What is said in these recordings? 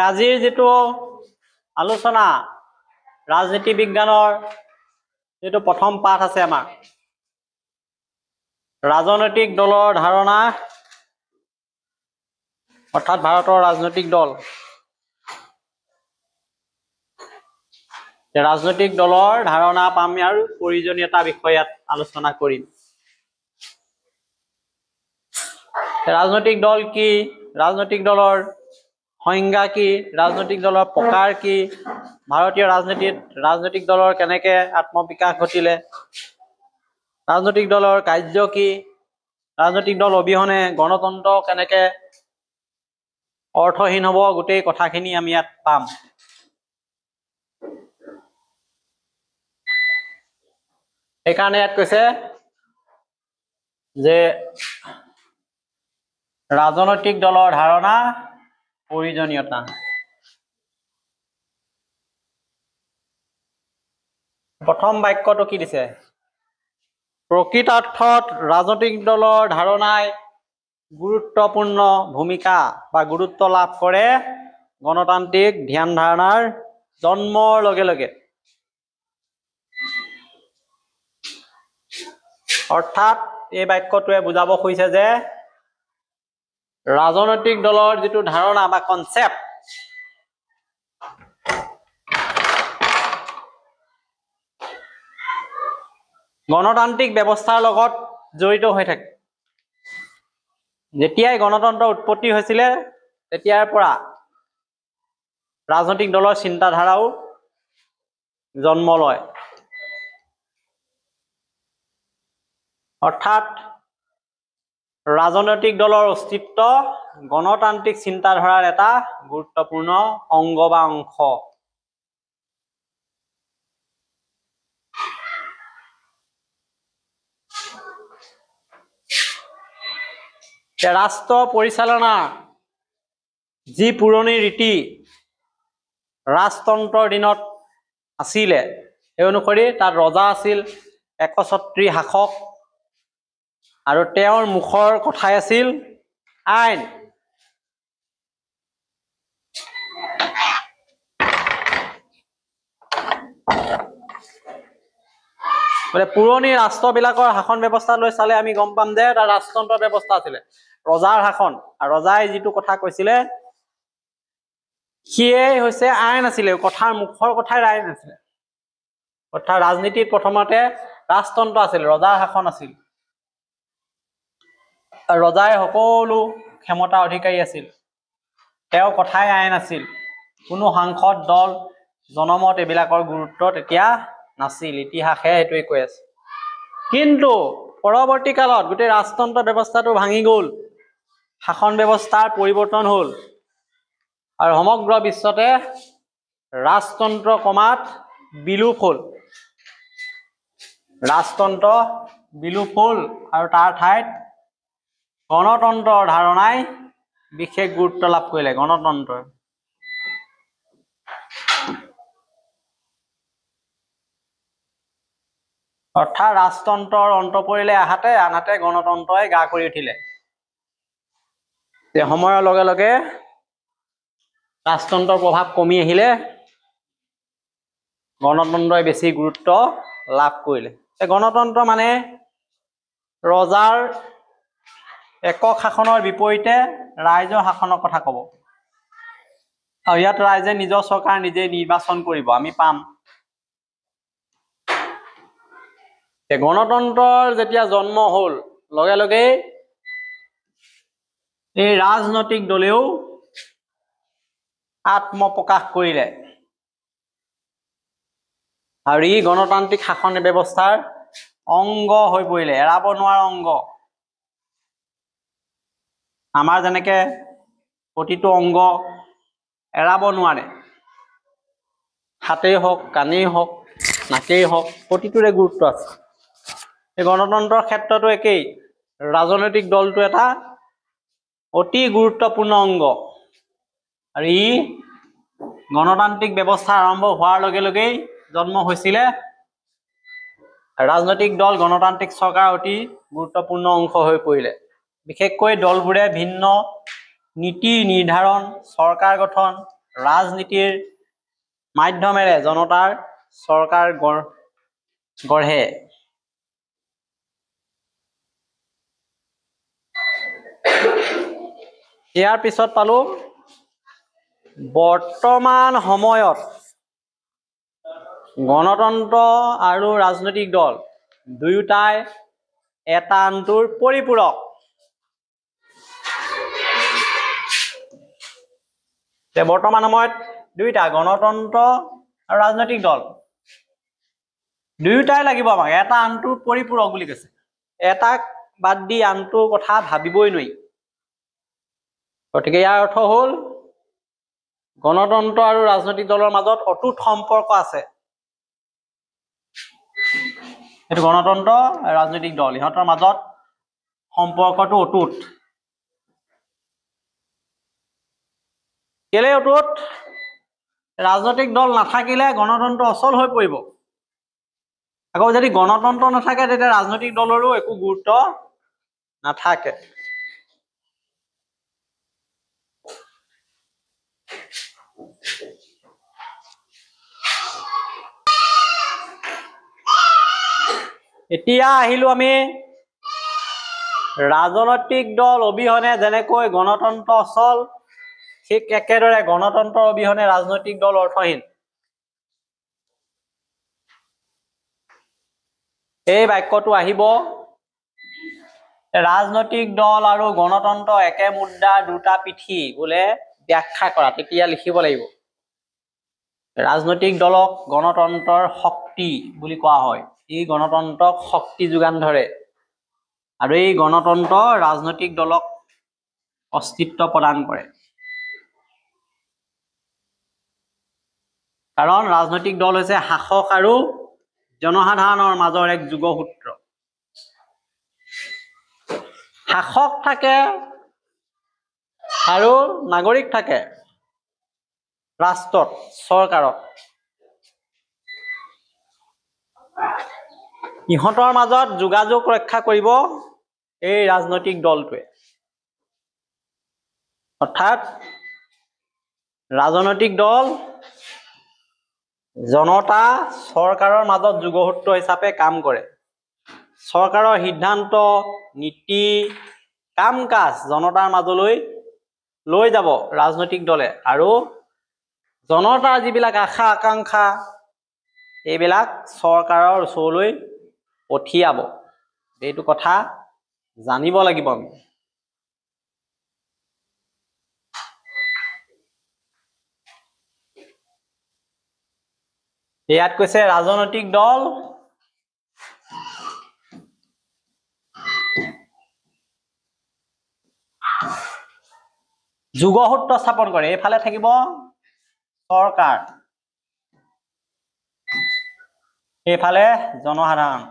আজিৰ যেটো আলোচনা ৰাজনীতি বিজ্ঞানৰ যেটো প্ৰথম পাঠ আছে আমাৰ ৰাজনৈতিক দলৰ ধাৰণা অৰ্থাৎ ভাৰতৰ ৰাজনৈতিক দল ৰাজনৈতিক দলৰ ধাৰণা পাম আৰু প্ৰয়োজনীয়তা বিষয়ত আলোচনা কৰিম ৰাজনৈতিক দল কি ৰাজনৈতিক দলৰ সংজ্ঞা কি ৰাজনৈতিক দলৰ প্ৰকাৰ কি ভাৰতীয় ৰাজনৈতিক দলৰ কেনেকে আত্মবিকাশ ঘটিলে ৰাজনৈতিক দলৰ কাৰ্য কি ৰাজনৈতিক দল অবিহনে গণতন্ত্ৰ কেনেকে অৰ্থহীন হ'ব গোটেই কথাখিনি আমি ইয়াত পাম এইকাৰণে ইয়াত কৈছে যে ৰাজনৈতিক দলৰ ধাৰণা প্ৰয়োজনীয়তা প্ৰথম বাক্যটো কি দিছে প্ৰকৃতাৰ্থত ৰাজনৈতিক দলৰ ধাৰণাই গুৰুত্বপূৰ্ণ ভূমিকা বা গুৰুত্ব লাভ কৰে গণতান্ত্ৰিক ধ্যান ধাৰণাৰ জন্মৰ লগে লগে অৰ্থাৎ এই বাক্যটোৱে বুজাব খুজিছে যে ৰাজনৈতিক দলৰ যেটো ধাৰণা বা কনসেপ্ট গণতান্ত্ৰিক ব্যৱস্থাৰ লগত জড়িত হৈ থাকে যেতিয়াই গণতন্ত্ৰ উৎপত্তি হৈছিল তেতিয়াৰ পৰা ৰাজনৈতিক দলৰ চিন্তাধাৰাও জন্ম লয় অৰ্থাৎ ৰাজনৈতিক দলৰ অস্তিত্ব গণতান্ত্ৰিক চিন্তাধাৰাৰ এটা গুৰুত্বপূৰ্ণ অংগ বা অংশ ৰাষ্ট্ৰ পৰিচালনা যি পুৰণি ৰীতি ৰাজতন্ত্ৰৰ দিনত আছিলে এই অনুসৰি তাত ৰজা আছিল একছত্ৰী শাসক আৰু তেওঁৰ মুখৰ কথাই আছিল আইন পুৰণি ৰাষ্ট্ৰবিলাকৰ শাসন ব্যৱস্থা লৈ চালে আমি গম পাম যে এটা ৰাজতন্ত্ৰ ব্যৱস্থা আছিল ৰজাৰ শাসন আৰু ৰজাই যিটো কথা কৈছিলে সিয়ে হৈছে আইন আছিল কথাৰ মুখৰ কথাই আইন আছিল অৰ্থাৎ ৰাজনীতিত প্ৰথমতে ৰাজতন্ত্ৰ আছিল ৰজাৰ শাসন আছিল আৰু ৰজাই সকলো ক্ষমতা অধিকাৰী আছিল তেওঁ কথাই আইন আছিল কোনো সাংসদ দল জনমত এবিলাকৰ গুৰুত্ব তেতিয়া নাছিল ইতিহাসে এটোই কৈ আছে কিন্তু পৰৱৰ্তী কালত গোটেই ৰাজতন্ত্ৰ ব্যৱস্থাটো ভাঙি গ'ল শাসন ব্যৱস্থাৰ পৰিৱৰ্তন হ'ল আৰু সমগ্ৰ বিশ্বতে ৰাজতন্ত্ৰ কমাত বিলুপ হ'ল ৰাজতন্ত্ৰ বিলুপ হ'ল আৰু তাৰ ঠাইত গণতন্ত্ৰৰ ধাৰণাই বিশেষ গুৰুত্ব লাভ কৰিলে গণতন্ত্ৰ অৰ্থাৎ ৰাজতন্ত্ৰৰ অন্ত পৰিলে আনহাতে গণতন্ত্ৰই গা কৰি উঠিলে সময়ৰ লগে লগে ৰাজতন্ত্ৰৰ প্ৰভাৱ কমি আহিলে গণতন্ত্ৰই বেছি গুৰুত্ব লাভ কৰিলে গণতন্ত্ৰ মানে ৰজাৰ একক শাসনৰ বিপৰীতে ৰাইজৰ শাসনৰ কথা ক'ব আৰু ইয়াত ৰাইজে নিজৰ চৰকাৰ নিজে নিৰ্বাচন কৰিব আমি পাম গণতন্ত্ৰৰ যেতিয়া জন্ম হ'ল লগে লগে এই ৰাজনৈতিক দলেও আত্মপ্ৰকাশ কৰিলে আৰু এই গণতান্ত্ৰিক শাসন ব্যৱস্থাৰ অংগ হৈ পৰিলে এৰাব নোৱাৰা অংগ আমাৰ যেনেকে প্ৰতিটো অংগ এৰাব নোৱাৰে হাতেই হওক কাণেই হওক নাকেই হওক প্ৰতিটোৰে গুৰুত্ব আছে এই গণতন্ত্ৰৰ ক্ষেত্ৰতো একেই ৰাজনৈতিক দলটো এটা অতি গুৰুত্বপূৰ্ণ অংগ আৰু ই গণতান্ত্ৰিক ব্যৱস্থা আৰম্ভ হোৱাৰ লগে লগেই জন্ম হৈছিলে ৰাজনৈতিক দল গণতান্ত্ৰিক চৰকাৰ অতি গুৰুত্বপূৰ্ণ অংশ হৈ পৰিলে বিশেষকৈ দলবোৰে ভিন্ন নীতি নিৰ্ধাৰণ চৰকাৰ গঠন ৰাজনীতিৰ মাধ্যমেৰে জনতাৰ চৰকাৰ গঢ়ে। ইয়াৰ পিছত পালো বৰ্তমান সময়ত গণতন্ত্ৰ আৰু ৰাজনৈতিক দল দুয়োটাই এটা আনটোৰ পৰিপূৰক। বৰ্তমান সময়ত দুইটা গণতন্ত্ৰ আৰু ৰাজনৈতিক দল দুয়োটাই লাগিব আমাক, এটা আনটোৰ পৰিপূৰক বুলি কৈছে। এটাক বাদ দি আনটোৰ কথা ভাবিবই নোৱাৰি। গতিকে ইয়াৰ অৰ্থ হ'ল গণতন্ত্ৰ আৰু ৰাজনৈতিক দলৰ মাজত অটুট সম্পৰ্ক আছে। এইটো গণতন্ত্ৰ ৰাজনৈতিক দল ইহঁতৰ মাজত সম্পৰ্কটো অটুট। কেলে অটুট? ৰাজনৈতিক দল নাথাকিলে গণতন্ত্ৰ অচল হৈ পৰিব। আকৌ যদি গণতন্ত্ৰ নাথাকে তেতিয়া ৰাজনৈতিক দলৰো একো গুৰুত্ব নাথাকে। এতিয়া আহিলো আমি ৰাজনৈতিক দল অবিহনে যেনেকৈ গণতন্ত্ৰ অচল, ঠিক একেদৰে গণতন্ত্ৰ অবিহনে ৰাজনৈতিক দল অৰ্থহীন। এই বাক্যটো আহিব ৰাজনৈতিক দল আৰু গণতন্ত্ৰ একে মুদ্ৰাৰ দুটা পিঠি বোলে ব্যাখ্যা কৰা, তেতিয়া লিখিব লাগিব ৰাজনৈতিক দলক গণতন্ত্ৰৰ শক্তি বুলি কোৱা হয়। এই গণতন্ত্ৰক শক্তি যোগান ধৰে আৰু এই গণতন্ত্ৰ ৰাজনৈতিক দলক অস্তিত্ব প্ৰদান কৰে। কাৰণ ৰাজনৈতিক দল হৈছে শাসক আৰু জনসাধাৰণৰ মাজৰ এক যোগসূত্ৰ। শাসক থাকে আৰু নাগৰিক থাকে ৰাষ্ট্ৰত, চৰকাৰত। ইহঁতৰ মাজত যোগাযোগ ৰক্ষা কৰিব এই ৰাজনৈতিক দলটোৱে। অৰ্থাৎ ৰাজনৈতিক দল জনতা চৰকাৰৰ মাজত যোগসূত্ৰ হিচাপে কাম কৰে। চৰকাৰৰ সিদ্ধান্ত, নীতি, কাম কাজ জনতাৰ মাজলৈ লৈ যাব ৰাজনৈতিক দলে আৰু জনতাৰ যিবিলাক আশা আকাংক্ষা এইবিলাক চৰকাৰৰ ওচৰলৈ পঠিয়াব। এইটো কথা জানিব লাগিব আমি। ইয়াত কৈছে ৰাজনৈতিক দল যোগসূত্ৰ স্থাপন কৰে। এইফালে থাকিব চৰকাৰ, এইফালে জনসাধাৰণ।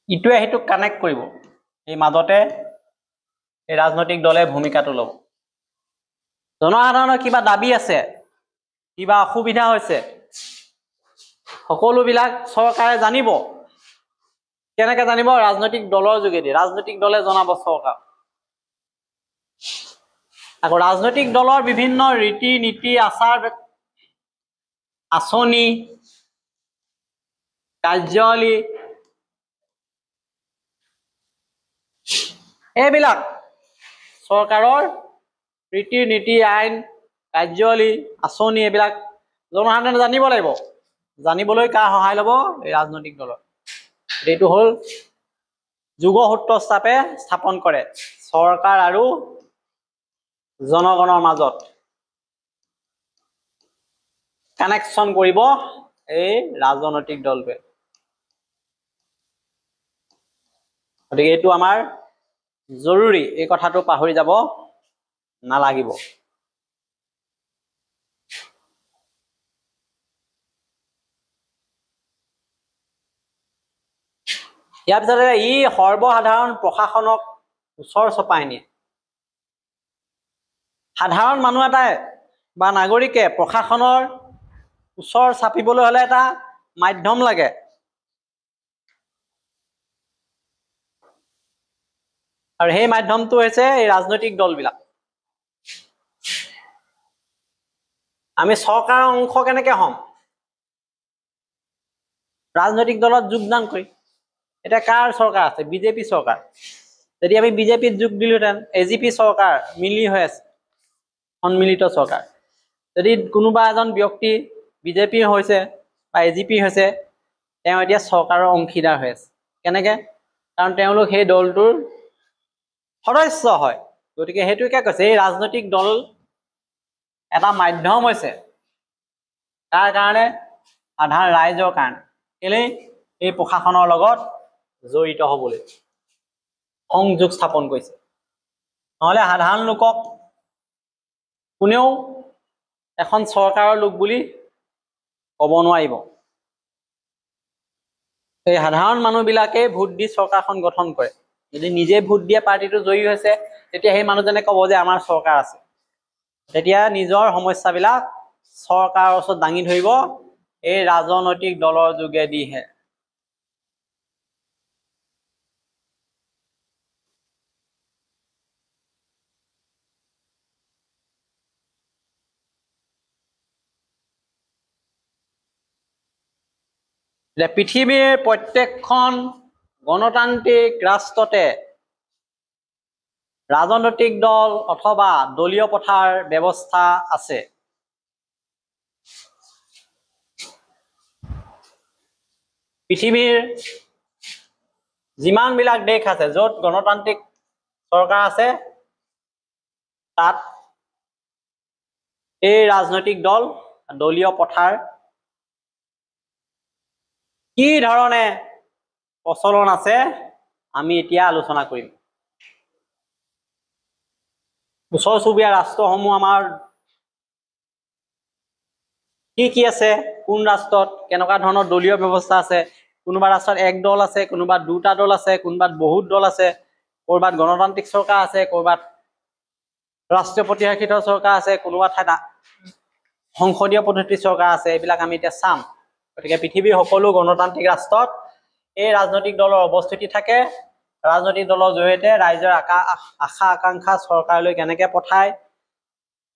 ইটোৱে সিটোক কানেক্ট কৰিব। এই মাজতে এই ৰাজনৈতিক দলে ভূমিকাটো ল'ব। জনসাধাৰণৰ কিবা দাবী আছে, কিবা অসুবিধা হৈছে, সকলোবিলাক চৰকাৰে জানিব। কেনেকে জানিব? ৰাজনৈতিক দলৰ যোগেদি। ৰাজনৈতিক দলে জনাব চৰকাৰ। আকৌ ৰাজনৈতিক দলৰ বিভিন্ন ৰীতি নীতি, আচাৰ আঁচনি, কাৰ্যাৱলী এইবিলাক চৰকাৰৰ ৰীতি নীতি, আইন, কাৰ্যাৱলী, আঁচনি এইবিলাক জনসাধাৰণে জানিব লাগিব। জানিবলৈ কাৰ সহায় ল'ব? এই ৰাজনৈতিক দলৰ। এইটো হ'ল যোগসূত্ৰ হিচাপে স্থাপন কৰে চৰকাৰ আৰু জনগণৰ মাজত কানেকশ্যন কৰিব এই ৰাজনৈতিক দলটোৱে। গতিকে এইটো আমাৰ জৰুৰী, এই কথাটো পাহৰি যাব নালাগিব। ইয়াৰ পিছতে ই সৰ্বসাধাৰণ প্ৰশাসনক ওচৰ চপাই নিয়ে। সাধাৰণ মানুহ এটাই বা নাগৰিকে প্ৰশাসনৰ ওচৰ চাপিবলৈ হ'লে এটা মাধ্যম লাগে। আৰু সেই মাধ্যমটো হৈছে এই ৰাজনৈতিক দলবিলাক। আমি চৰকাৰৰ অংশ কেনেকে হ'ম? ৰাজনৈতিক দলত যোগদান কৰি। এতিয়া কাৰ চৰকাৰ আছে? বিজেপি চৰকাৰ। যদি আমি বিজেপিত যোগ দিলোহেঁতেন, এজিপি চৰকাৰ মিলি হৈ আছে, সন্মিলিত চৰকাৰ। যদি কোনোবা এজন ব্যক্তি বিজেপিৰ হৈছে বা এজিপি হৈছে, তেওঁ এতিয়া চৰকাৰৰ অংশীদাৰ হৈ আছে। কেনেকে? কাৰণ তেওঁলোক সেই দলটোৰ সদস্য হয়। গতিকে সেইটোকে কৈছে এই ৰাজনৈতিক দল এটা মাধ্যম হৈছে তাৰ কাৰণে, সাধাৰণ ৰাইজৰ কাৰণে। কেলেই? এই প্ৰশাসনৰ লগত জড়িত হবলৈ সংযোগ স্থাপন কৰিছে। নহলে সাধাৰণ লোকক কোনেও এখন চৰকাৰৰ লোক বুলি ক'ব নোৱাৰিব। এই সাধাৰণ মানুহবিলাকে ভোট দি চৰকাৰখন গঠন কৰে। যদি নিজে ভোট দিয়া পাৰ্টিটো জয়ী হৈছে, তেতিয়া সেই মানুহজনে ক'ব যে আমাৰ চৰকাৰ আছে। তেতিয়া নিজৰ সমস্যাবিলাক চৰকাৰৰ ওচৰত দাঙি ধৰিব এই ৰাজনৈতিক দলৰ যোগেদিহে। পৃথিৱীৰ প্ৰত্যেকখন গণতান্ত্ৰিক ৰাষ্ট্ৰতে ৰাজনৈতিক দল অথবা দলীয় প্ৰথাৰ ব্যৱস্থা আছে। পৃথিৱীৰ যিমানবিলাক দেশ আছে য'ত গণতান্ত্ৰিক চৰকাৰ আছে, তাত এই ৰাজনৈতিক দল দলীয় প্ৰথাৰ কি ধৰণে প্ৰচলন আছে আমি এতিয়া আলোচনা কৰিম। ওচৰ চুবুৰীয়া ৰাষ্ট্ৰসমূহ আমাৰ কি আছে, কোন ৰাষ্ট্ৰত কেনেকুৱা ধৰণৰ দলীয় ব্যৱস্থা আছে। কোনোবা ৰাষ্ট্ৰত এক দল আছে, কোনোবাত দুটা দল আছে, কোনোবাত বহুত দল আছে, ক'ৰবাত গণতান্ত্ৰিক চৰকাৰ আছে, ক'ৰবাত ৰাষ্ট্ৰপতি শাসিত চৰকাৰ আছে, কোনোবা ঠাইত সংসদীয় পদ্ধতিৰ চৰকাৰ আছে। এইবিলাক আমি এতিয়া চাম। গতিকে পৃথিৱীৰ সকলো গণতান্ত্ৰিক ৰাষ্ট্ৰত এই ৰাজনৈতিক দলৰ অৱস্থিতি থাকে। ৰাজনৈতিক দলৰ জৰিয়তে ৰাইজৰ আশা আকাংক্ষা চৰকাৰলৈ কেনেকে পঠায়,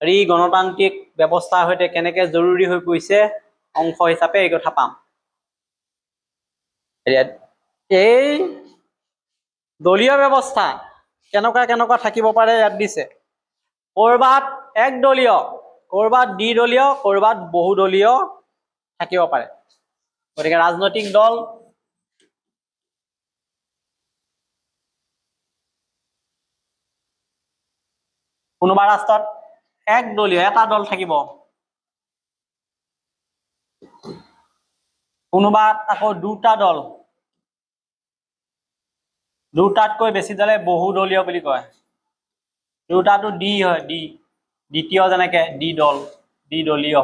এই গণতান্ত্ৰিক ব্যৱস্থাৰ সৈতে কেনেকে জৰুৰী হৈ পৰিছে অংশ হিচাপে এই কথা পাম। এই দলীয় ব্যৱস্থা কেনেকুৱা থাকিব পাৰে ইয়াত দিছে। ক'ৰবাত একদলীয়, ক'ৰবাত দ্বিদলীয়, ক'ৰবাত বহুদলীয় থাকিব পাৰে। গতিকে ৰাজনৈতিক দল কোনোবা ৰাষ্ট্ৰত একদলীয়, এটা দল থাকিব, কোনোবাত আকৌ দুটা দল, দুটাতকৈ বেছি দলে বহুদলীয় বুলি কয়। দুটাটো ডি হয়, ডি দ্বিতীয়, যেনেকে ডি দল, দ্বিদলীয়।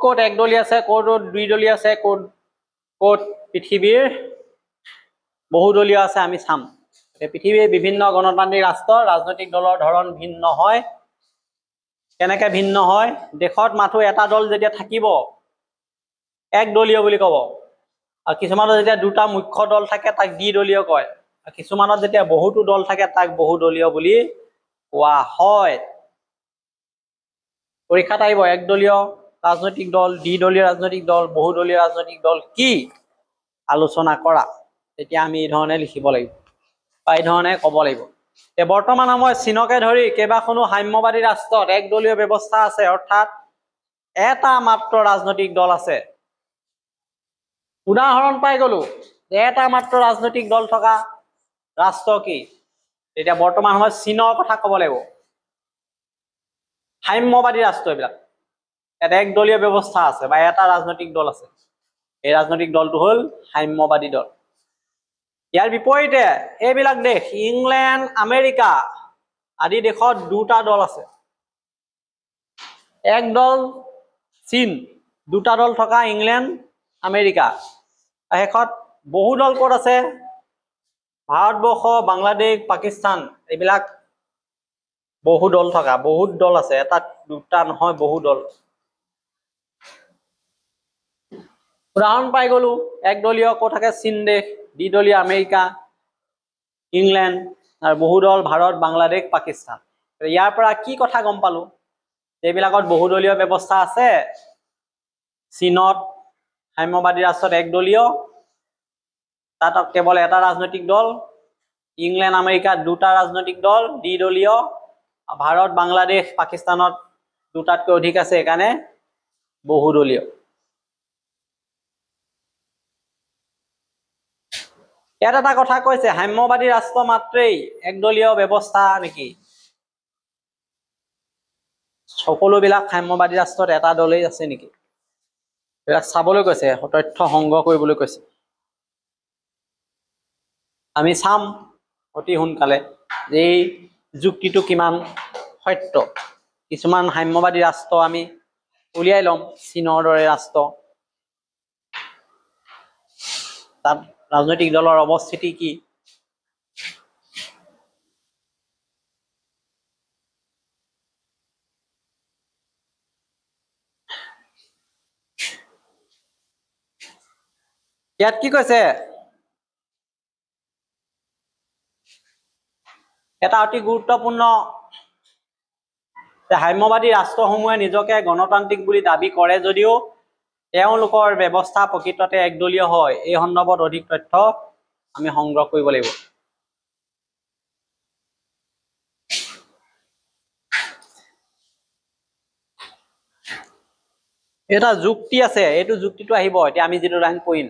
ক'ত একদলীয় আছে, ক'ত দুইদলীয় আছে, ক'ত পৃথিৱীৰ বহুদলীয় আছে আমি চাম। পৃথিৱীৰ বিভিন্ন গণতান্ত্ৰিক ৰাষ্ট্ৰৰ ৰাজনৈতিক দলৰ ধৰণ ভিন্ন হয়। কেনেকে ভিন্ন হয়? দেশত মাথো এটা দল যেতিয়া থাকিব একদলীয় বুলি ক'ব, আৰু কিছুমানত যেতিয়া দুটা মুখ্য দল থাকে তাক দ্বিদলীয় কয়, আৰু কিছুমানত যেতিয়া বহুতো দল থাকে তাক বহুদলীয় বুলি কোৱা হয়। পৰীক্ষাত আহিব একদলীয় ৰাজনৈতিক দল, দ্বিদলীয় ৰাজনৈতিক দল, বহুদলীয় ৰাজনৈতিক দল কি আলোচনা কৰা। তেতিয়া আমি এই ধৰণে লিখিব লাগিব বা এই ধৰণে ক'ব লাগিব। বৰ্তমান সময়ত চীনকে ধৰি কেইবাখনো সাম্যবাদী ৰাষ্ট্ৰত একদলীয় ব্যৱস্থা আছে, অৰ্থাৎ এটা মাত্ৰ ৰাজনৈতিক দল আছে। উদাহৰণ পাই গলো, এটা মাত্ৰ ৰাজনৈতিক দল থকা ৰাষ্ট্ৰ কি? তেতিয়া বৰ্তমান সময়ত চীনৰ কথা ক'ব লাগিব। সাম্যবাদী ৰাষ্ট্ৰ এইবিলাক, এটা একদলীয় ব্যৱস্থা আছে বা এটা ৰাজনৈতিক দল আছে। এই ৰাজনৈতিক দলটো হ'ল সাম্যবাদী দল। ইয়াৰ বিপৰীতে এইবিলাক দেশ, ইংলেণ্ড, আমেৰিকা আদি দেশত দুটা দল আছে। এক দল চীন, দুটা দল থকা ইংলেণ্ড, আমেৰিকা। শেষত বহু দল ক'ত আছে? ভাৰতবৰ্ষ, বাংলাদেশ, পাকিস্তান, এইবিলাক বহু দল থকা, বহুত দল আছে, এটা দুটা নহয়, বহু দল। উদাহৰণ পাই গলো একদলীয় ক'ত থাকে চীন দেশ, দ্বিদলীয় আমেৰিকা, ইংলেণ্ড, আৰু বহুদল ভাৰত, বাংলাদেশ, পাকিস্তান। ইয়াৰ পৰা কি কথা গম পালো, এইবিলাকত বহুদলীয় ব্যৱস্থা আছে। চীনত সাম্যবাদী ৰাষ্ট্ৰত একদলীয়, তাত কেৱল এটা ৰাজনৈতিক দল। ইংলেণ্ড আমেৰিকাত দুটা ৰাজনৈতিক দল দ্বিদলীয়। ভাৰত বাংলাদেশ পাকিস্তানত দুটাতকৈ অধিক আছে, সেইকাৰণে বহুদলীয়। ইয়াত এটা কথা কৈছে, সাম্যবাদী ৰাষ্ট্ৰ মাত্ৰেই একদলীয় ব্যৱস্থা নেকি? সকলোবিলাক সাম্যবাদী ৰাষ্ট্ৰত এটা দলেই আছে নেকি? এইবিলাক চাবলৈ কৈছে, তথ্য সংগ্ৰহ কৰিবলৈ কৈছে। আমি চাম অতি সোনকালে যে এই যুক্তিটো কিমান সত্য। কিছুমান সাম্যবাদী ৰাষ্ট্ৰ আমি উলিয়াই ল'ম, চীনৰ দৰে ৰাষ্ট্ৰ। তাত ৰাজনৈতিক দলৰ অৱস্থিতি কি? ইয়াত কি কৈছে, এটা অতি গুৰুত্বপূৰ্ণ, সাম্যবাদী ৰাষ্ট্ৰসমূহে নিজকে গণতান্ত্ৰিক বুলি দাবী কৰে যদিও তেওঁলোকৰ ব্যৱস্থা প্ৰকৃততে একদলীয় হয়। এই সন্দৰ্ভত অধিক তথ্য আমি সংগ্ৰহ কৰিব লাগিব। এটা যুক্তি আছে, এইটো যুক্তিটো আহিব এতিয়া আমি যিটো লাইন কৰিম।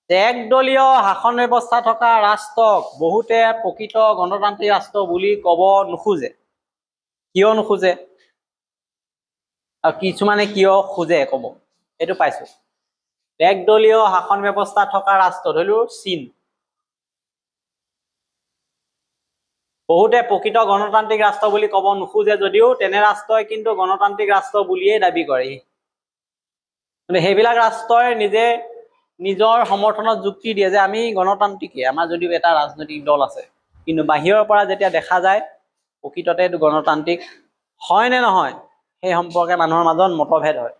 একদলীয় শাসন ব্যৱস্থা থকা ৰাষ্ট্ৰক বহুতে প্ৰকৃত গণতান্ত্ৰিক ৰাষ্ট্ৰ বুলি ক'ব নোখোজে। কিয় নোখোজে আৰু কিছুমানে কিয় খোজে ক'ব, এইটো পাইছো। একদলীয় শাসন ব্যৱস্থা থকা ৰাষ্ট্ৰ ধৰি লও চীন, বহুতে প্ৰকৃত গণতান্ত্ৰিক ৰাষ্ট্ৰ বুলি ক'ব নোখোজে যদিও তেনে ৰাষ্ট্ৰই কিন্তু গণতান্ত্ৰিক ৰাষ্ট্ৰ বুলিয়েই দাবী কৰে। কিন্তু সেইবিলাক ৰাষ্ট্ৰই নিজে নিজৰ সমৰ্থনত যুক্তি দিয়ে যে আমি গণতান্ত্ৰিকে, আমাৰ যদিও এটা ৰাজনৈতিক দল আছে, কিন্তু বাহিৰৰ পৰা যেতিয়া দেখা যায় প্ৰকৃততে এইটো গণতান্ত্ৰিক হয় নে নহয়, সেই সম্পৰ্কে মানুহৰ মাজত মতভেদ হয়।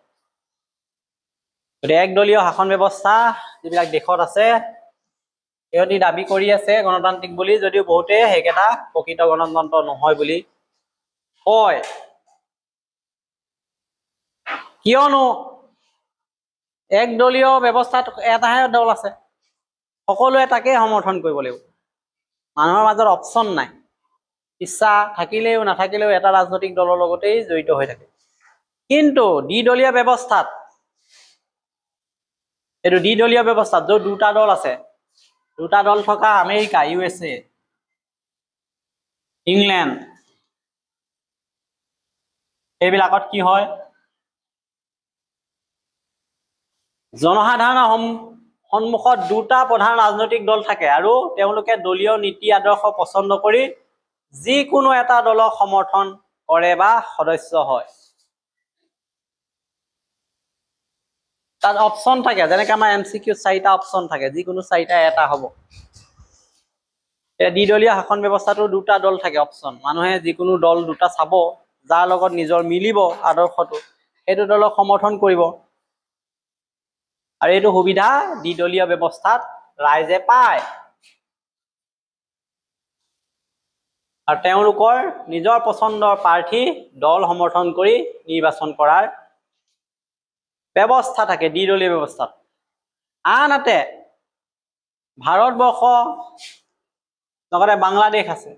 গতিকে একদলীয় শাসন ব্যৱস্থা যিবিলাক দেশত আছে সিহঁতি দাবী কৰি আছে গণতান্ত্ৰিক বুলি, যদিও বহুতে সেইকেইটা প্ৰকৃত গণতন্ত্ৰ নহয় বুলি কয়। কিয়নো একদলীয় ব্যৱস্থাত এটাহে দল আছে, সকলোৱে তাকে সমৰ্থন কৰিব লাগিব। মানুহৰ মাজত অপচন নাই, ইচ্ছা থাকিলেও নাথাকিলেও এটা ৰাজনৈতিক দলৰ লগতেই জড়িত হৈ থাকে। কিন্তু দ্বিদলীয় ব্যৱস্থাত, এইটো দ্বিদলীয় ব্যৱস্থাত য'ত দুটা দল আছে, দুটা দল থকা আমেৰিকা, USA, ইংলেণ্ড, এইবিলাকত কি হয়, জনসাধাৰণৰ সন্মুখত দুটা প্ৰধান ৰাজনৈতিক দল থাকে আৰু তেওঁলোকে দলীয় নীতি আদৰ্শ পছন্দ কৰি যিকোনো এটা দলক সমৰ্থন কৰে বা সদস্য হয়। তাত অপচন থাকে, যেনেকে আমাৰ MCQ 4টা অপচন থাকে, যিকোনো 4টা এটা হ'ব। দ্বিদলীয় শাসন ব্যৱস্থাটো দুটা দল থাকে, অপচন। মানুহে যিকোনো দল দুটা চাব, যাৰ লগত নিজৰ মিলিব আদৰ্শটো, সেইটো দলক সমৰ্থন কৰিব। আৰু এইটো সুবিধা দ্বিদলীয় ব্যৱস্থাত ৰাইজে পায় আৰু তেওঁলোকৰ নিজৰ পছন্দৰ প্ৰাৰ্থী দল সমৰ্থন কৰি নিৰ্বাচন কৰাৰ ব্যৱস্থা থাকে দ্বিদলীয় ব্যৱস্থাত। আনহাতে ভাৰতবৰ্ষ লগতে বাংলাদেশ আছে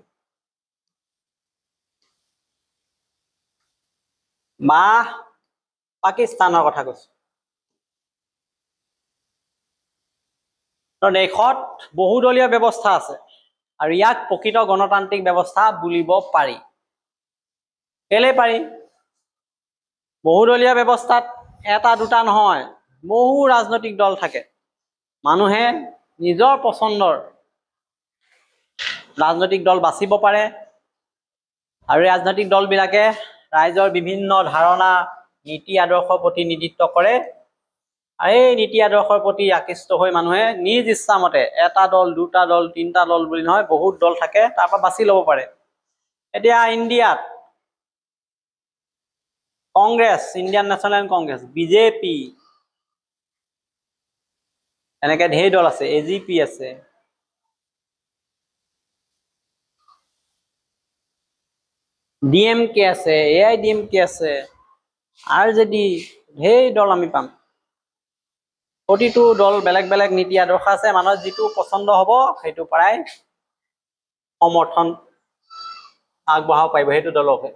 বা পাকিস্তানৰ কথা কৈছো, দেশত বহুদলীয় ব্যৱস্থা আছে আৰু ইয়াক প্ৰকৃত গণতান্ত্ৰিক ব্যৱস্থা বুলিব পাৰি। কেলে পাৰি? বহুদলীয় ব্যৱস্থাত এটা দুটা নহয়, বহু ৰাজনৈতিক দল থাকে। মানুহে নিজৰ পছন্দৰ ৰাজনৈতিক দল বাছিব পাৰে আৰু ৰাজনৈতিক দলবিলাকে ৰাইজৰ বিভিন্ন ধাৰণা, নীতি আদৰ্শৰ প্ৰতিনিধিত্ব কৰে। আৰু এই নীতি আদৰ্শৰ প্ৰতি আকৃষ্ট হৈ মানুহে নিজ ইচ্ছামতে এটা দল, দুটা দল, তিনিটা দল বুলি নহয়, বহুত দল থাকে, তাৰ পৰা বাছি ল'ব পাৰে। এতিয়া ইণ্ডিয়াত Congress, Indian national Congress, BJP, এনেকে ঢেৰ দল আছে, এজিপি আছে, ডিএমকে আছে, এআইডিএমকে আছে, আৰজেডি, ঢেৰ দল আমি পাম। প্ৰতিটো দল বেলেগ বেলেগ নীতি আদৰ্শ আছে, মানুহৰ যিটো পচন্দ হ'ব সেইটো পৰাই সমৰ্থন আগবঢ়াব পাৰিব সেইটো দলকে।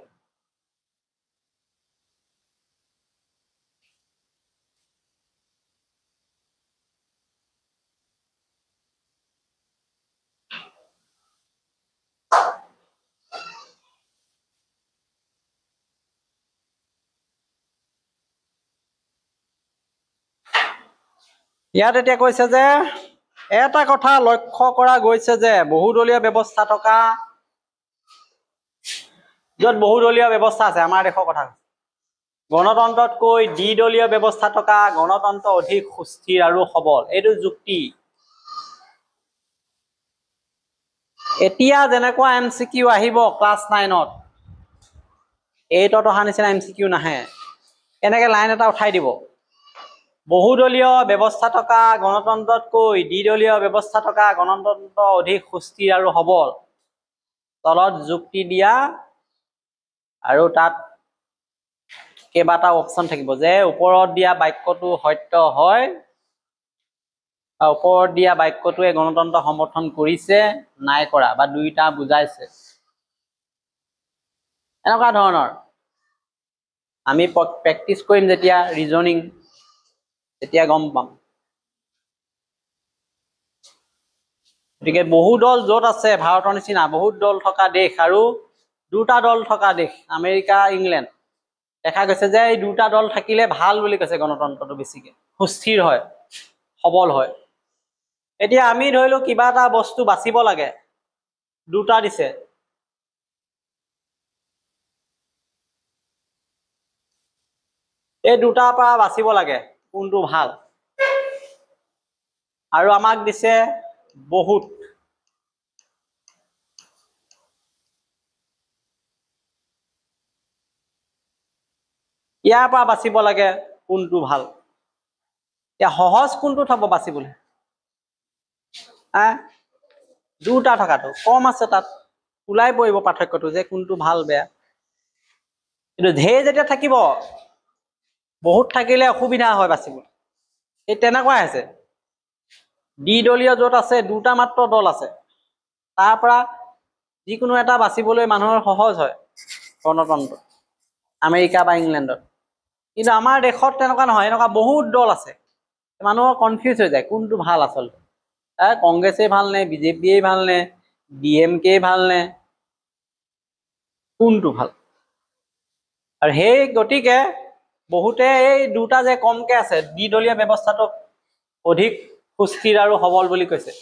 ইয়াত এতিয়া কৈছে যে এটা কথা লক্ষ্য কৰা গৈছে যে বহুদলীয় ব্যৱস্থা থকা, য'ত বহুদলীয় ব্যৱস্থা আছে আমাৰ দেশৰ কথা, গণতন্ত্ৰতকৈ দ্বিদলীয় ব্যৱস্থা থকা গণতন্ত্ৰ অধিক সুস্থিৰ আৰু সবল, এইটো যুক্তি। এতিয়া যেনেকুৱা MCQ আহিব ক্লাছ 9ত, 8ত অহা নিচিনা MCQ নাহে, এনেকে লাইন এটা উঠাই দিব, বহুদলীয় ব্যৱস্থা থকা গণতন্ত্ৰতকৈ দ্বিদলীয় ব্যৱস্থা থকা গণতন্ত্ৰ অধিক সুস্থিৰ আৰু সবল, তলত যুক্তি দিয়া আৰু তাত কেইবাটা অপশ্যন থাকিব যে ওপৰত দিয়া বাক্যটো সত্য হয়, ওপৰত দিয়া বাক্যটোৱে গণতন্ত্ৰ সমৰ্থন কৰিছে নাই কৰা, বা দুইটা বুজাইছে, এনেকুৱা ধৰণৰ। আমি প্ৰেক্টিচ কৰিম যেতিয়া ৰিজনিং, তেতিয়া গম পাম। গতিকে বহু দল য'ত আছে, ভাৰতৰ নিচিনা বহুত দল থকা দেশ আৰু দুটা দল থকা দেশ, আমেৰিকা, ইংলেণ্ড, দেখা গৈছে যে এই দুটা দল থাকিলে ভাল বুলি কৈছে, গণতন্ত্ৰটো বেছিকে সুস্থিৰ হয়, সবল হয়। এতিয়া আমি ধৰিলো কিবা এটা বস্তু বাচিব লাগে, দুটা দিছে, এই দুটাৰ পৰা বাচিব লাগে কোনটো ভাল, আৰু আমাক দিছে বহুত, ইয়াৰ পৰা বাচিব লাগে কোনটো ভাল। এতিয়া সহজ কোনটোত হ'ব বাচিবলৈ, দুটা থকাটো কম আছে, তাত ওলাই পৰিব পাৰ্থক্যটো যে কোনটো ভাল বেয়া। কিন্তু ঢেৰ যেতিয়া থাকিব, বহুত থাকিলে অসুবিধা হয় বাচিবলৈ, এই তেনেকুৱাই আছে। দ্বিদলীয় য'ত আছে, দুটা মাত্ৰ দল আছে, তাৰ পৰা যিকোনো এটা বাচিবলৈ মানুহৰ সহজ হয় গণতন্ত্ৰ, আমেৰিকা বা ইংলেণ্ডত। কিন্তু আমাৰ দেশত তেনেকুৱা নহয়, এনেকুৱা বহুত দল আছে, মানুহৰ কনফিউজ হৈ যায় কোনটো ভাল আচলতে, কংগ্ৰেছেই ভালনে, বিজেপিয়েই ভালনে, DMK ভালনে, কোনটো ভাল। আৰু সেই গতিকে বহুতে এই দুটা যে কমকে আছে, দ্বিদলীয় ব্যৱস্থাটোক অধিক সুস্থিৰ আৰু সবল বুলি কৈছে,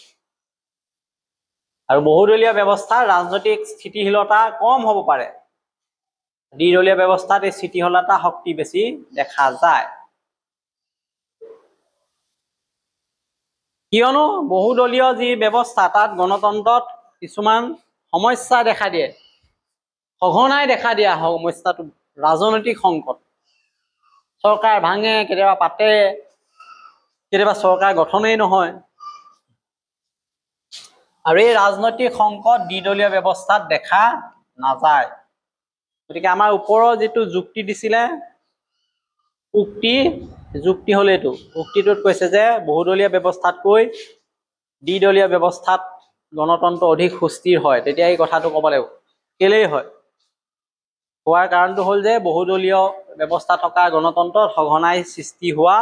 আৰু বহুদলীয় ব্যৱস্থাৰ ৰাজনৈতিক স্থিতিশীলতা কম হ'ব পাৰে, দ্বিদলীয় ব্যৱস্থাত এই স্থিতিশীলতা শক্তি বেছি দেখা যায়। কিয়নো বহুদলীয় যি ব্যৱস্থা, তাত গণতন্ত্ৰত কিছুমান সমস্যা দেখা দিয়ে, সঘনাই দেখা দিয়া সমস্যাটো ৰাজনৈতিক সংকট, চৰকাৰ ভাঙে, কেতিয়াবা পাতে, কেতিয়াবা চৰকাৰ গঠনেই নহয়, আৰু এই ৰাজনৈতিক সংকট দ্বিদলীয় ব্যৱস্থাত দেখা নাযায়। গতিকে আমাৰ ওপৰৰ যিটো যুক্তি দিছিলে, যুক্তি হল এইটো, উক্তিটোত কৈছে যে বহুদলীয় ব্যৱস্থাতকৈ দ্বিদলীয় ব্যৱস্থাত গণতন্ত্ৰ অধিক সুস্থিৰ হয়, তেতিয়া এই কথাটো ক'ব লাগিব। কেলেই হয়, হোৱাৰ কাৰণটো হ'ল যে বহুদলীয় ব্যৱস্থা থকা গণতন্ত্ৰত সঘনাই সৃষ্টি হোৱা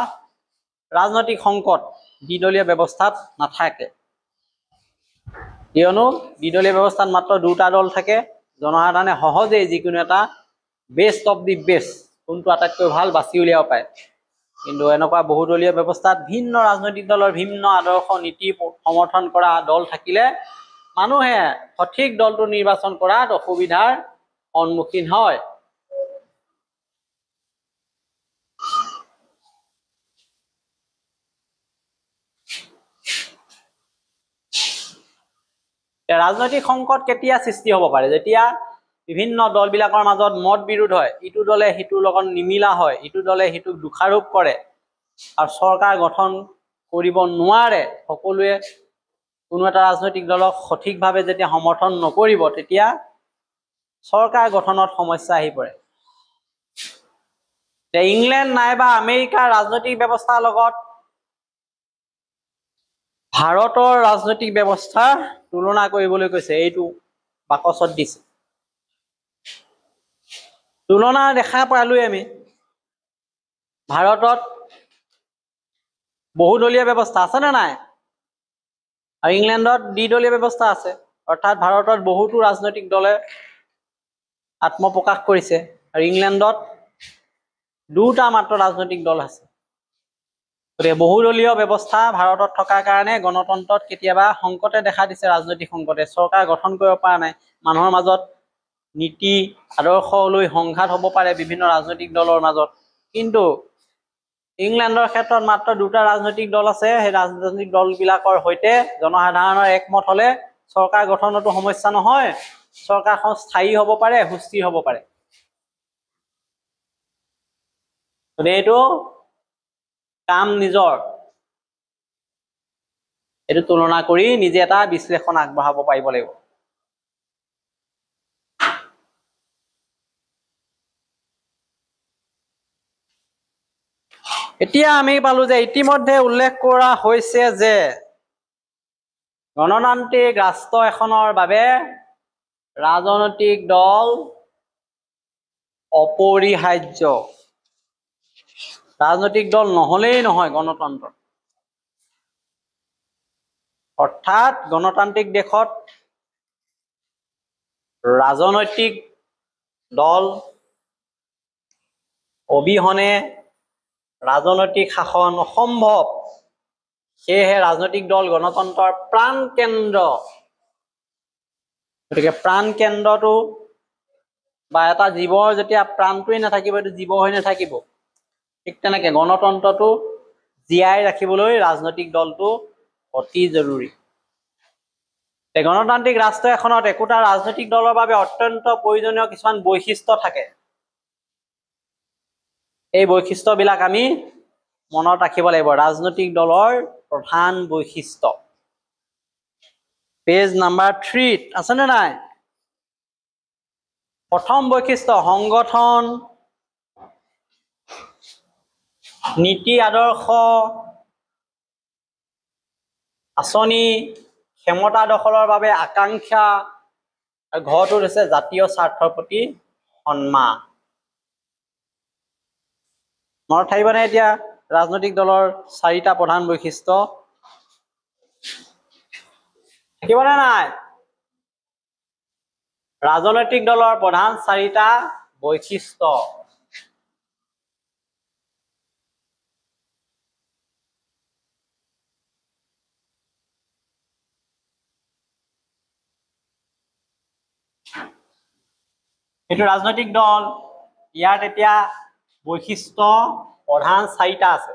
ৰাজনৈতিক সংকট দ্বিদলীয় ব্যৱস্থাত নাথাকে, কিয়নো দ্বিদলীয় ব্যৱস্থাত মাত্ৰ দুটা দল থাকে, জনসাধাৰণে সহজেই যিকোনো এটা বেষ্ট অফ দি বেষ্ট, কোনটো আটাইতকৈ ভাল বাছি উলিয়াব পাৰে। কিন্তু এনেকুৱা বহুদলীয় ব্যৱস্থাত ভিন্ন ৰাজনৈতিক দলৰ ভিন্ন আদৰ্শ নীতি সমৰ্থন কৰা দল থাকিলে মানুহে সঠিক দলটো নিৰ্বাচন কৰাত অসুবিধাৰ সন্মুখীন হয়। ৰাজনৈতিক সংকট কেতিয়া সৃষ্টি হ'ব পাৰে, যেতিয়া বিভিন্ন দলবিলাকৰ মাজত মত বিৰোধ হয়, ইটো দলে সিটোৰ লগত নিমিলা হয়, ইটো দলে সিটোক দোষাৰোপ কৰে, আৰু চৰকাৰ গঠন কৰিব নোৱাৰে, সকলোৱে কোনো এটা ৰাজনৈতিক দলক সঠিকভাৱে যেতিয়া সমৰ্থন নকৰিব তেতিয়া চৰকাৰ গঠনত সমস্যা আহি পৰে। ইংলেণ্ড নাইবা আমেৰিকাৰ ৰাজনৈতিক ব্যৱস্থাৰ লগত ভাৰতৰ ৰাজনৈতিক ব্যৱস্থা তুলনা কৰিবলৈ কৈছে, এইটো বাকচত দিছে। তুলনা দেখা পালোৱে আমি। ভাৰতত বহুদলীয় ব্যৱস্থা আছে নে নাই? আৰু ইংলেণ্ডত দ্বিদলীয় ব্যৱস্থা আছে, অৰ্থাৎ ভাৰতত বহুতো ৰাজনৈতিক দলে আত্মপ্ৰকাশ কৰিছে আৰু ইংলেণ্ডত দুটা মাত্ৰ ৰাজনৈতিক দল আছে। গতিকে বহুদলীয় ব্যৱস্থা ভাৰতত থকাৰ কাৰণে গণতন্ত্ৰত কেতিয়াবা সংকটে দেখা দিছে, ৰাজনৈতিক সংকটে। চৰকাৰ গঠন কৰিব পৰা নাই, মানুহৰ মাজত নীতি আদৰ্শ লৈ সংঘাত হ'ব পাৰে বিভিন্ন ৰাজনৈতিক দলৰ মাজত। কিন্তু ইংলেণ্ডৰ ক্ষেত্ৰত মাত্ৰ দুটা ৰাজনৈতিক দল আছে, সেই ৰাজনৈতিক দলবিলাকৰ সৈতে জনসাধাৰণৰ একমত হলে চৰকাৰ গঠনতো সমস্যা নহয়, চৰকাৰখন স্থায়ী হ'ব পাৰে, সুস্থিৰ হ'ব পাৰে। এইটো কাম নিজৰ, এইটো তুলনা কৰি নিজে এটা বিশ্লেষণ আগবঢ়াব পাৰিব লাগিব। এতিয়া আমি পালো যে ইতিমধ্যে উল্লেখ কৰা হৈছে যে গণতান্ত্ৰিক ৰাষ্ট্ৰ এখনৰ বাবে ৰাজনৈতিক দল অপৰিহাৰ্য। ৰাজনৈতিক দল নহলেই নহয় গণতন্ত্ৰ। অৰ্থাৎ গণতান্ত্ৰিক দেশত ৰাজনৈতিক দল অবিহনে ৰাজনৈতিক শাসন অসম্ভৱ। সেয়েহে ৰাজনৈতিক দল গণতন্ত্ৰৰ প্ৰাণ কেন্দ্ৰ। গতিকে প্ৰাণ কেন্দ্ৰটো বা এটা জীৱৰ যেতিয়া প্ৰাণটোৱে নাথাকিব, এইটো জীৱ হৈ নাথাকিব। ঠিক তেনেকে গণতন্ত্ৰটো জীয়াই ৰাখিবলৈ ৰাজনৈতিক দলটো অতি জৰুৰী। গণতান্ত্ৰিক ৰাষ্ট্ৰ এখনত একোটা ৰাজনৈতিক দলৰ বাবে অত্যন্ত প্ৰয়োজনীয় কিছুমান বৈশিষ্ট্য থাকে। এই বৈশিষ্ট্যবিলাক আমি মনত ৰাখিব লাগিব। ৰাজনৈতিক দলৰ প্ৰধান বৈশিষ্ট্য পেজ নাম্বাৰ 3 আছে নে নাই? প্ৰথম বৈশিষ্ট্য সংগঠন, নীতি আদৰ্শ, আঁচনি, ক্ষমতা দখলৰ বাবে আকাংক্ষা, আৰু ঘৰটোত হৈছে জাতীয় স্বাৰ্থৰ প্ৰতি সন্মান। মনত থাকিবনে এতিয়া ৰাজনৈতিক দলৰ 4টা প্ৰধান বৈশিষ্ট্য? থাকিবনে নাই? ৰাজনৈতিক দলৰ প্ৰধান 4টা বৈশিষ্ট্য। এইটো ৰাজনৈতিক দল, ইয়াত এতিয়া বৈশিষ্ট্য প্ৰধান 4টা আছে।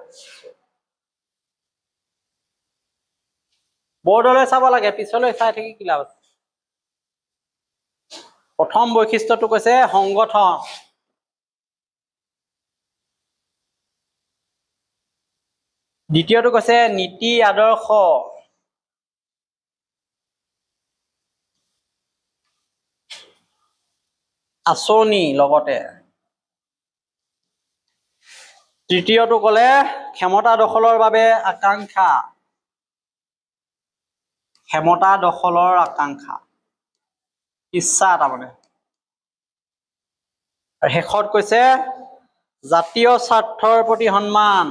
বৰ্ডলৈ চাব লাগে, পিছলৈ চাই থাকি কি লাভ আছে। প্ৰথম বৈশিষ্ট্যটো কৈছে সংগঠন। দ্বিতীয়টো কৈছে নীতি আদৰ্শ। আঁচনি লগতে। তৃতীয়টো ক'লে ক্ষমতা দখলৰ বাবে আকাংক্ষা। ক্ষমতা দখলৰ আকাংক্ষা, ইচ্ছা তাৰমানে। আৰু শেষত কৈছে জাতীয় স্বাৰ্থৰ প্ৰতি সন্মান।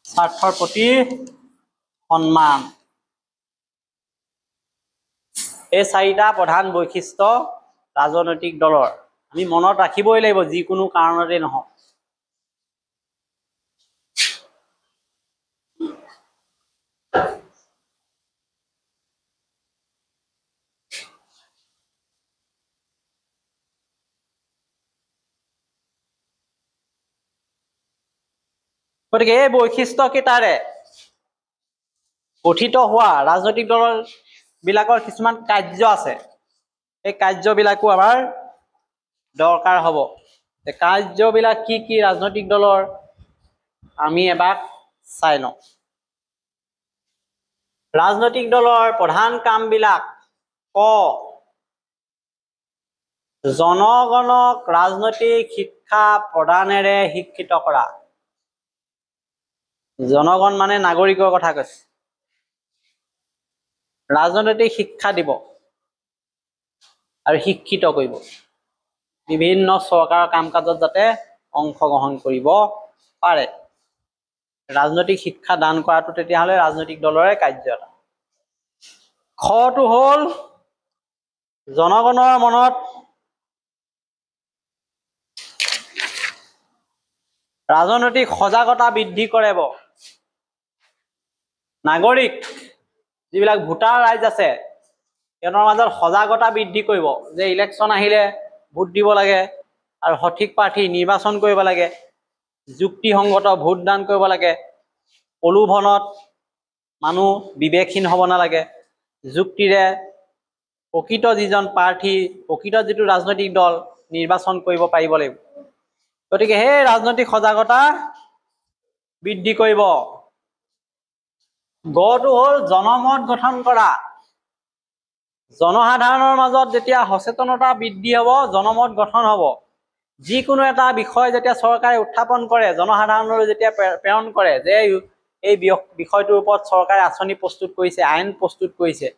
স্বাৰ্থৰ প্ৰতি সন্মান। এই 4টা প্ৰধান বৈশিষ্ট্য ৰাজনৈতিক দলৰ। আমি মনত ৰাখিবই লাগিব যিকোনো কাৰণতে নহওক। গতিকে এই বৈশিষ্ট্য কেইটাৰে গঠিত হোৱা ৰাজনৈতিক দলৰ বিলাকৰ কিছুমান কাৰ্য আছে। এই কাৰ্যবিলাকো আমাৰ দৰকাৰ হ'ব। কাৰ্যবিলাক কি কি ৰাজনৈতিক দলৰ আমি এবাৰ চাই লওঁ। ৰাজনৈতিক দলৰ প্ৰধান কামবিলাক ক জনগণক ৰাজনৈতিক শিক্ষা প্ৰদানেৰে শিক্ষিত কৰা। জনগণ মানে নাগৰিকৰ কথা কৈছে। ৰাজনৈতিক শিক্ষা দিব আৰু শিক্ষিত কৰিব, বিভিন্ন চৰকাৰৰ কাম কাজত যাতে অংশগ্ৰহণ কৰিব পাৰে। ৰাজনৈতিক শিক্ষা দান কৰাটো তেতিয়াহ'লে ৰাজনৈতিক দলৰে কাৰ্য এটা। খটো হ'ল জনগণৰ মনত ৰাজনৈতিক সজাগতা বৃদ্ধি কৰিব। নাগৰিক যিবিলাক ভোটাৰ ৰাইজ আছে সিহঁতৰ মাজত সজাগতা বৃদ্ধি কৰিব যে ইলেকশ্যন আহিলে ভোট দিব লাগে আৰু সঠিক প্ৰাৰ্থী নিৰ্বাচন কৰিব লাগে, যুক্তিসংগত ভোটদান কৰিব লাগে, প্ৰলোভনত মানুহ বিবেকহীন হ'ব নালাগে, যুক্তিৰে প্ৰকৃত যিজন প্ৰাৰ্থী, প্ৰকৃত যিটো ৰাজনৈতিক দল নিৰ্বাচন কৰিব পাৰিব লাগিব। গতিকে সেই ৰাজনৈতিক সজাগতা বৃদ্ধি কৰিব। গটো হ'ল জনমত গঠন কৰা। জনসাধাৰণৰ মাজত যেতিয়া সচেতনতা বৃদ্ধি হ'ব, জনমত গঠন হ'ব। যিকোনো এটা বিষয় যেতিয়া চৰকাৰে উত্থাপন কৰে, জনসাধাৰণলৈ যেতিয়া প্ৰেৰণ কৰে যে এই বিষয়টোৰ ওপৰত চৰকাৰে আঁচনি প্ৰস্তুত কৰিছে, আইন প্ৰস্তুত কৰিছে,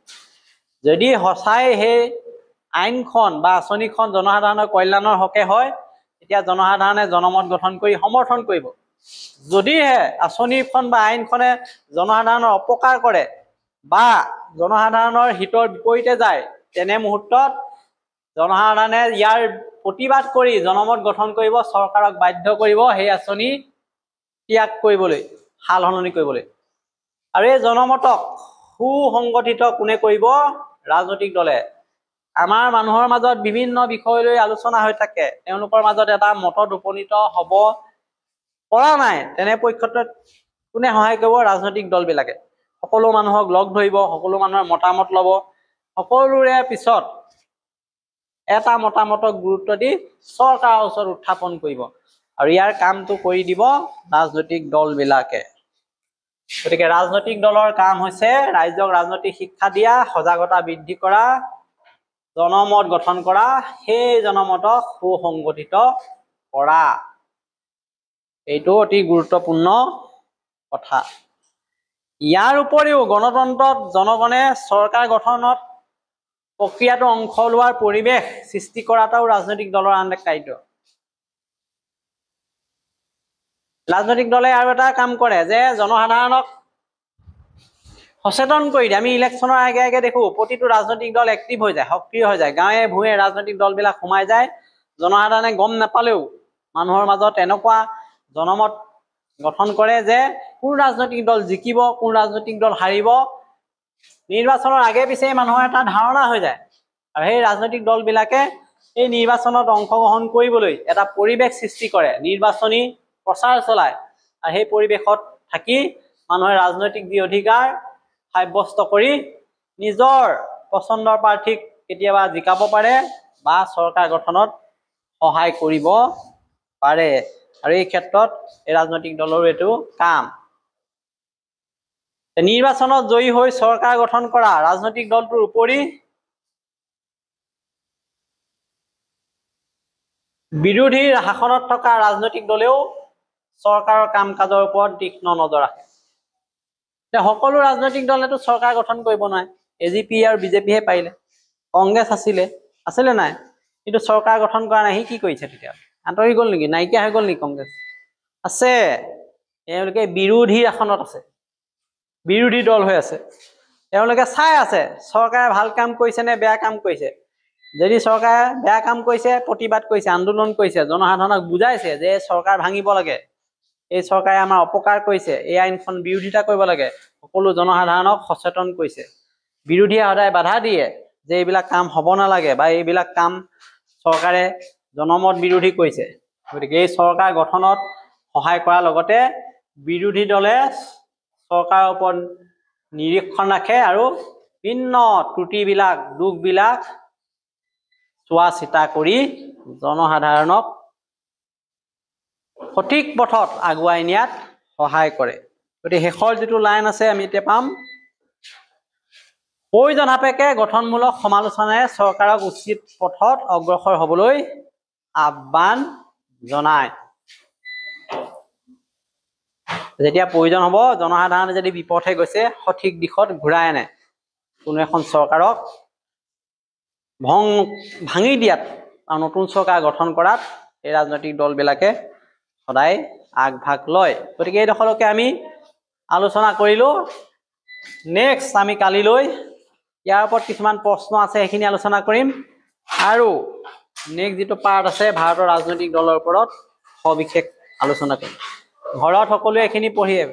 যদি সঁচাই সেই আইনখন বা আঁচনিখন জনসাধাৰণৰ কল্যাণৰ হকে হয়, তেতিয়া জনসাধাৰণে জনমত গঠন কৰি সমৰ্থন কৰিব। যদিহে আঁচনিখন বা আইনখনে জনসাধাৰণৰ অপকাৰ কৰে বা জনসাধাৰণৰ হিতৰ বিপৰীতে যায়, তেনে মুহূৰ্তত জনসাধাৰণে ইয়াৰ প্ৰতিবাদ কৰি জনমত গঠন কৰিব, চৰকাৰক বাধ্য কৰিব সেই আঁচনি ত্যাগ কৰিবলৈ, সাল সলনি কৰিবলৈ। আৰু এই জনমতক সুসংগঠিত কোনে কৰিব? ৰাজনৈতিক দলে। আমাৰ মানুহৰ মাজত বিভিন্ন বিষয় লৈ আলোচনা হৈ থাকে, তেওঁলোকৰ মাজত এটা মতত উপনীত হ'ব পৰা নাই, তেনে পক্ষত কোনে সহায় কৰিব? ৰাজনৈতিক দলবিলাকে। সকলো মানুহক লগ ধৰিব, সকলো মানুহৰ মতামত ল'ব, সকলোৰে পিছত এটা মতামতক গুৰুত্ব দি চৰকাৰৰ ওচৰত উত্থাপন কৰিব আৰু ইয়াৰ কামটো কৰি দিব ৰাজনৈতিক দলবিলাকে। গতিকে ৰাজনৈতিক দলৰ কাম হৈছে ৰাইজক ৰাজনৈতিক শিক্ষা দিয়া, সজাগতা বৃদ্ধি কৰা, জনমত গঠন কৰা, সেই জনমতক সুসংগঠিত কৰা। এইটো অতি গুৰুত্বপূৰ্ণ কথা। ইয়াৰ উপৰিও গণতন্ত্ৰত জনগণে চৰকাৰ গঠনত প্ৰক্ৰিয়াটো অংশ লোৱাৰ পৰিৱেশ সৃষ্টি কৰাটাও ৰাজনৈতিক দলৰ আন এক কাৰ্য। ৰাজনৈতিক দলে আৰু এটা কাম কৰে যে জনসাধাৰণক সচেতন কৰি দিয়ে। আমি ইলেকশ্যনৰ আগে আগে দেখো প্ৰতিটো ৰাজনৈতিক দল এক্টিভ হৈ যায়, সক্ৰিয় হৈ যায়, গাঁৱে ভূঞে ৰাজনৈতিক দলবিলাক সোমাই যায়। জনসাধাৰণে গম নাপালেও মানুহৰ মাজত এনেকুৱা জনমত গঠন কৰে যে কোন ৰাজনৈতিক দল জিকিব, কোন ৰাজনৈতিক দল হাৰিব, নিৰ্বাচনৰ আগে পিছে মানুহৰ এটা ধাৰণা হৈ যায়। আৰু সেই ৰাজনৈতিক দলবিলাকে এই নিৰ্বাচনত অংশগ্ৰহণ কৰিবলৈ এটা পৰিৱেশ সৃষ্টি কৰে, নিৰ্বাচনী প্ৰচাৰ চলায়। আৰু সেই পৰিৱেশত থাকি মানুহে ৰাজনৈতিক যি অধিকাৰ সাব্যস্ত কৰি নিজৰ পচন্দৰ প্ৰাৰ্থীক কেতিয়াবা জিকাব পাৰে বা চৰকাৰ গঠনত সহায় কৰিব পাৰে। আৰু এই ক্ষেত্ৰত এই ৰাজনৈতিক দলৰো এইটো কাম। নিৰ্বাচনত জয়ী হৈ চৰকাৰ গঠন কৰা ৰাজনৈতিক দলটোৰ উপৰি বিৰোধীৰ শাসনত থকা ৰাজনৈতিক দলেও চৰকাৰৰ কাম কাজৰ ওপৰত তীক্ষ্ণ নজৰ ৰাখে। সকলো ৰাজনৈতিক দলেতো চৰকাৰ গঠন কৰিব নোৱাৰে। AGP আৰু BJPহে পাৰিলে, কংগ্ৰেছ আছিলে নাই, কিন্তু চৰকাৰ গঠন কৰা নাই। সি কি কৰিছে তেতিয়া? আঁতৰি গ'ল নেকি? নাইকিয়া হৈ গ'ল নেকি কংগ্ৰেছ? আছে, তেওঁলোকে বিৰোধীৰ আসনত আছে, বিৰোধী দল হৈ আছে। তেওঁলোকে চাই আছে চৰকাৰে ভাল কাম কৰিছে নে বেয়া কাম কৰিছে। যদি চৰকাৰে বেয়া কাম কৰিছে, প্ৰতিবাদ কৰিছে, আন্দোলন কৰিছে, জনসাধাৰণক বুজাইছে যে চৰকাৰ ভাঙিব লাগে, এই চৰকাৰে আমাৰ অপকাৰ কৰিছে, এই আইনখন বিৰোধিতা কৰিব লাগে, সকলো জনসাধাৰণক সচেতন কৰিছে। বিৰোধীয়ে সদায় বাধা দিয়ে যে এইবিলাক কাম হ'ব নালাগে বা এইবিলাক কাম চৰকাৰে জনমত বিৰোধী কৰিছে। গতিকে এই চৰকাৰ গঠনত সহায় কৰাৰ লগতে বিৰোধী দলে চৰকাৰৰ ওপৰত নিৰীক্ষণ ৰাখে আৰু ভিন্ন ত্ৰুটিবিলাক, দুখবিলাক চোৱা চিতা কৰি জনসাধাৰণক সঠিক পথত আগুৱাই নিয়াত সহায় কৰে। গতিকে শেষৰ যিটো লাইন আছে আমি এতিয়া পাম, প্ৰয়োজন সাপেক্ষে গঠনমূলক সমালোচনাৰে চৰকাৰক উচিত পথত অগ্ৰসৰ হ'বলৈ আহ্বান জনায়। যেতিয়া প্ৰয়োজন হ'ব, জনসাধাৰণে যদি বিপথে গৈছে সঠিক দিশত ঘূৰাই আনে, কোনো এখন চৰকাৰক ভাঙি দিয়াত আৰু নতুন চৰকাৰ গঠন কৰাত এই ৰাজনৈতিক দলবিলাকে সদায় আগভাগ লয়। গতিকে এইডোখৰলৈকে আমি আলোচনা কৰিলোঁ। নেক্সট আমি কালিলৈ ইয়াৰ ওপৰত কিছুমান প্ৰশ্ন আছে সেইখিনি আলোচনা কৰিম, আৰু নেক্সট যিটো পাৰ্ট আছে ভাৰতৰ ৰাজনৈতিক দলৰ ওপৰত সবিশেষ আলোচনা কৰিম। ঘৰত সকলোৱে এইখিনি পঢ়িয়ে